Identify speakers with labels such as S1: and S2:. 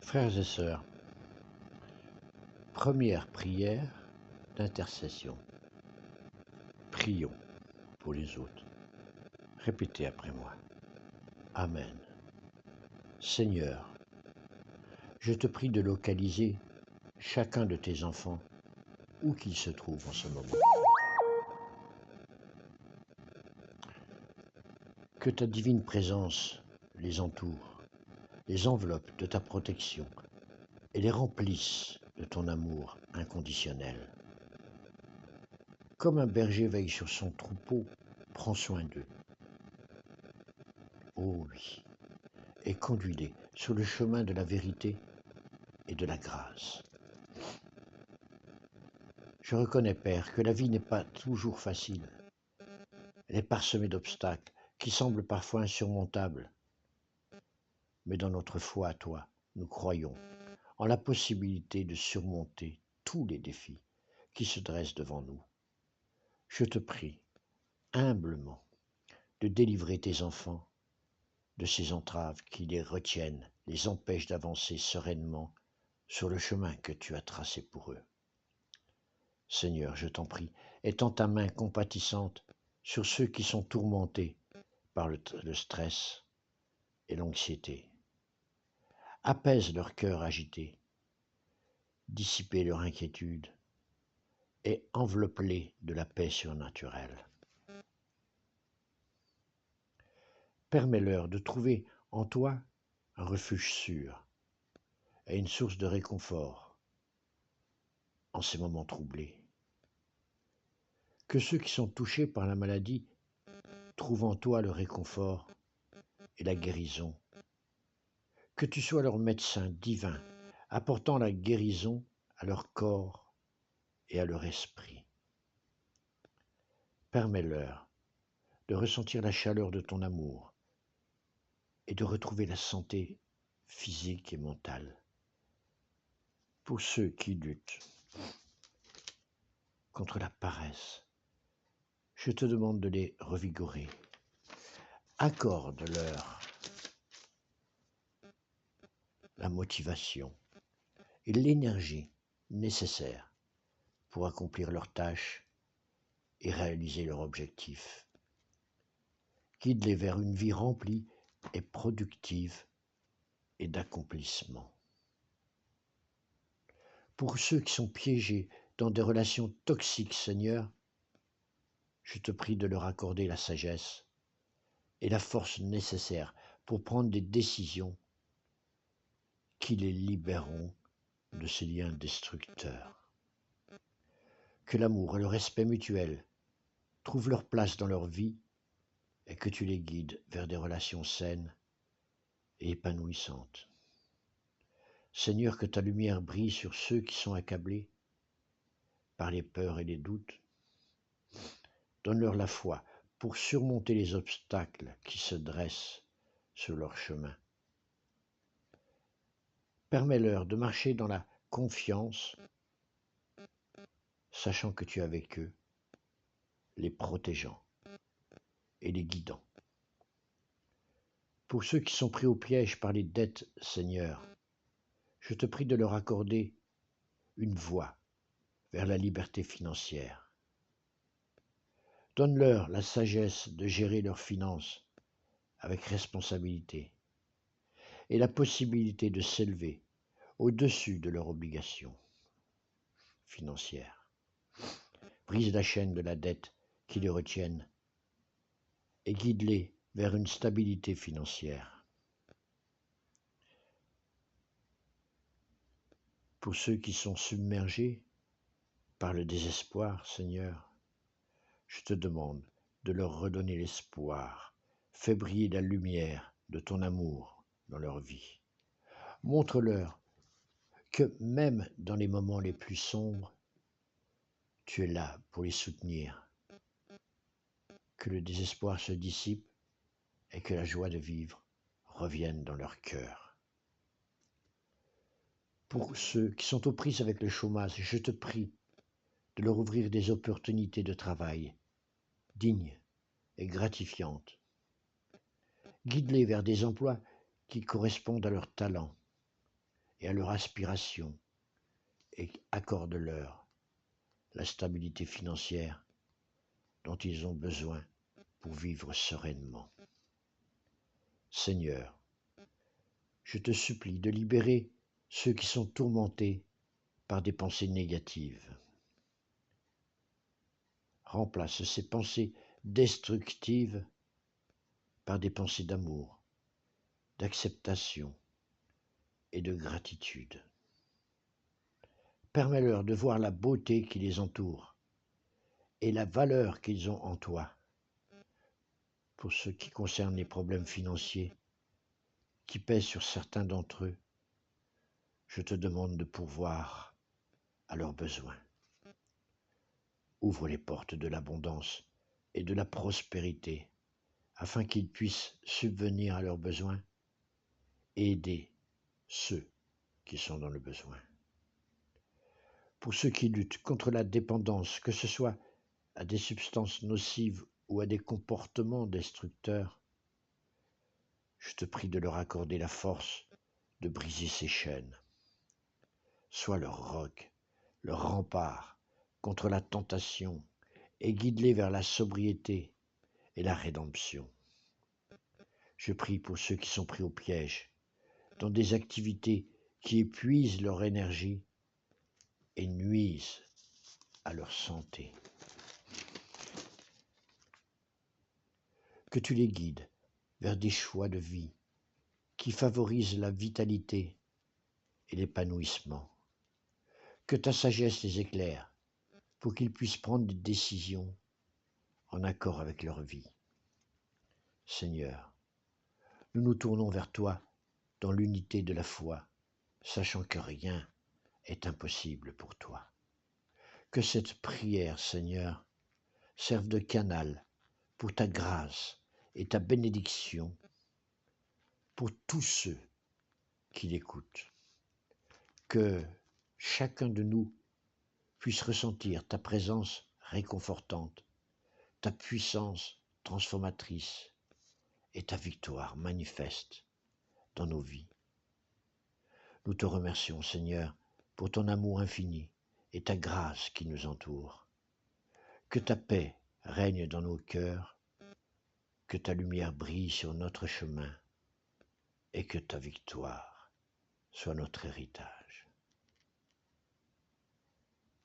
S1: Frères et sœurs, première prière d'intercession. Prions pour les autres. Répétez après moi. Amen. Seigneur, je te prie de localiser chacun de tes enfants, où qu'il se trouve en ce moment. Que ta divine présence les entoure, les enveloppe de ta protection et les remplisse de ton amour inconditionnel. Comme un berger veille sur son troupeau, prends soin d'eux. Oh oui, et conduis-les sur le chemin de la vérité et de la grâce. Je reconnais, Père, que la vie n'est pas toujours facile. Elle est parsemée d'obstacles qui semblent parfois insurmontables. Mais dans notre foi à toi, nous croyons en la possibilité de surmonter tous les défis qui se dressent devant nous. Je te prie, humblement, de délivrer tes enfants de ces entraves qui les retiennent, les empêchent d'avancer sereinement sur le chemin que tu as tracé pour eux. Seigneur, je t'en prie, étends ta main compatissante sur ceux qui sont tourmentés par le stress et l'anxiété. Apaise leur cœur agité, dissiper leur inquiétude et enveloppe-les de la paix surnaturelle. Permets-leur de trouver en toi un refuge sûr et une source de réconfort en ces moments troublés. Que ceux qui sont touchés par la maladie trouvent en toi le réconfort et la guérison. Que tu sois leur médecin divin, apportant la guérison à leur corps et à leur esprit. Permets-leur de ressentir la chaleur de ton amour et de retrouver la santé physique et mentale. Pour ceux qui luttent contre la paresse, je te demande de les revigorer. Accorde-leur la motivation et l'énergie nécessaires pour accomplir leurs tâches et réaliser leurs objectifs. Guide-les vers une vie remplie et productive et d'accomplissement. Pour ceux qui sont piégés dans des relations toxiques, Seigneur, je te prie de leur accorder la sagesse et la force nécessaires pour prendre des décisions qui les libéreront de ces liens destructeurs. Que l'amour et le respect mutuel trouvent leur place dans leur vie et que tu les guides vers des relations saines et épanouissantes. Seigneur, que ta lumière brille sur ceux qui sont accablés par les peurs et les doutes. Donne-leur la foi pour surmonter les obstacles qui se dressent sur leur chemin. Permets-leur de marcher dans la confiance, sachant que tu es avec eux, les protégeant et les guidant. Pour ceux qui sont pris au piège par les dettes, Seigneur, je te prie de leur accorder une voie vers la liberté financière. Donne-leur la sagesse de gérer leurs finances avec responsabilité et la possibilité de s'élever au-dessus de leurs obligations financières. Brise la chaîne de la dette qui les retienne et guide-les vers une stabilité financière. Pour ceux qui sont submergés par le désespoir, Seigneur, je te demande de leur redonner l'espoir. Fais briller la lumière de ton amour dans leur vie. Montre-leur que même dans les moments les plus sombres, tu es là pour les soutenir. Que le désespoir se dissipe et que la joie de vivre revienne dans leur cœur. Pour ceux qui sont aux prises avec le chômage, je te prie de leur ouvrir des opportunités de travail dignes et gratifiantes. Guide-les vers des emplois qui correspondent à leurs talents et à leur aspiration et accorde-leur la stabilité financière dont ils ont besoin pour vivre sereinement. Seigneur, je te supplie de libérer ceux qui sont tourmentés par des pensées négatives. Remplace ces pensées destructives par des pensées d'amour, d'acceptation et de gratitude. Permets-leur de voir la beauté qui les entoure et la valeur qu'ils ont en toi. Pour ce qui concerne les problèmes financiers qui pèsent sur certains d'entre eux, je te demande de pourvoir à leurs besoins. Ouvre les portes de l'abondance et de la prospérité afin qu'ils puissent subvenir à leurs besoins et aider ceux qui sont dans le besoin. Pour ceux qui luttent contre la dépendance, que ce soit à des substances nocives ou à des comportements destructeurs, je te prie de leur accorder la force de briser ces chaînes. Sois leur roc, leur rempart contre la tentation et guide-les vers la sobriété et la rédemption. Je prie pour ceux qui sont pris au piège, dans des activités qui épuisent leur énergie et nuisent à leur santé. Que tu les guides vers des choix de vie qui favorisent la vitalité et l'épanouissement. Que ta sagesse les éclaire pour qu'ils puissent prendre des décisions en accord avec leur vie. Seigneur, nous nous tournons vers toi dans l'unité de la foi, sachant que rien est impossible pour toi. Que cette prière, Seigneur, serve de canal pour ta grâce et ta bénédiction pour tous ceux qui l'écoutent. Que chacun de nous puisse ressentir ta présence réconfortante, ta puissance transformatrice et ta victoire manifeste dans nos vies. Nous te remercions, Seigneur, pour ton amour infini et ta grâce qui nous entoure. Que ta paix règne dans nos cœurs, que ta lumière brille sur notre chemin et que ta victoire soit notre héritage.